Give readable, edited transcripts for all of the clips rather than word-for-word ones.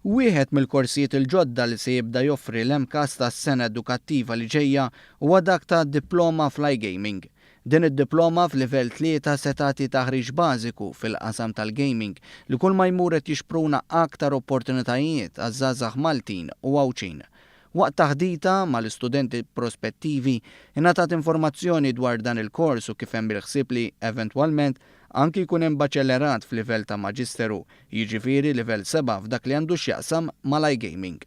Wieħed mill-korsijiet il-ġodda li se jibda joffri l-MCAST tas-sena edukattiva li ġejja huwa dak ta' Diploma Fl-Gaming. Din id-diploma f'livell 3 se tagħti taħriġ bażiku fil-qasam tal-gaming li kull ma jmur qed jixpruna aktar opportunitajiet għaż-żgħażagħ Maltin u Għawċin. Waqt taħdita mal-istudenti prospettivi ingħatat informazzjoni dwar dan il-kors u kif hemm bil-ħsieb li eventwalment anki jkun hemm baċellerat f'livell ta' maġisteru, jiġifieri livell 7 f'dak li għandu x'jaqsam mal-iGaming.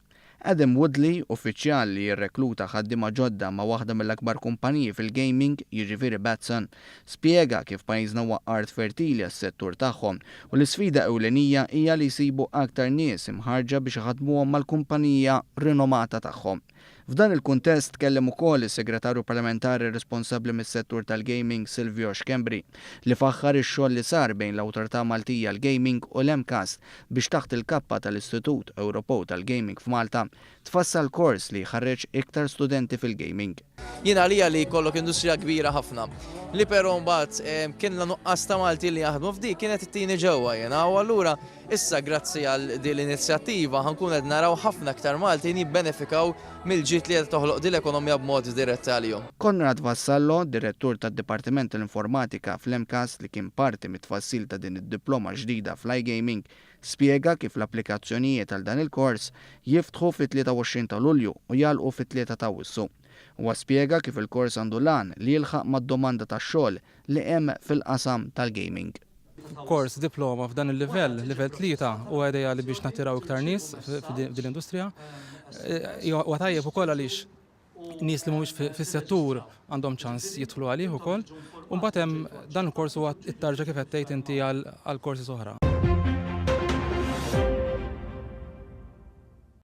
Adam Woodley, uffiċjal li jirrekluta ħaddiema ġodda ma' waħda mill-akbar kumpaniji fil-gaming, jiġifieri Batson, spjega kif pajjiżna huwa art fertili għas-settur tagħhom u l-isfida ewlenija hija li jsibu aktar nies imħarġa biex iħaddmuhom mal-kumpanija rinomata tagħhom. F'dan il-kuntest tkellem ukoll is-Segretarju Parlamentari responsabbli mis-settur tal-gaming Silvio Xkembri li faħħar ix-xogħol li sar bejn l-Awtorità Maltija l-Gaming u l-MCAST biex taħt il-kappa tal-Istitut Ewropew tal-Gaming f'Malta tfassal kors li jħarreġ iktar studenti fil-gaming. Jien għalija li jkollok industrija kbira ħafna. Li però mbagħad kien nuqqas ta' Malti li jaħdmu f'dik kienet it-tieni ġewwa jiena u allura issa grazzi għal din l-inizjattiva ħankun qed naraw ħafna aktar Maltin jibbenefikaw mill-ġid li qed toħloq din l-ekonomija b'mod dirett għalihom. Konrad Vassallo, direttur tad-Dipartiment tal-Informatika fl-MCAST li kien parti mit-tfassil ta' din id-diploma ġdida fl-iGaming, spjega kif l-applikazzjonijiet għal dan il-kors jiftħu fit-23 ta' Lulju u jalqu fit-3 ta' Awwissu. Huwa spjega kif il-kors għandu lan li jilħaq mad-domanda tax-xogħol li hemm fil-qasam tal-gaming. Kors diploma f'dan il-livell, livell 3, u għedeja li biex nattiraw iktar nies f'din l-industrija. U tajjeb ukoll għaliex nies li mhumiex fis-settur għandhom ċans jidħlu għalih ukoll. U mbagħad hemm dan il-kors huwa it-tarġa kif qed tgħid inti għal korsi oħra.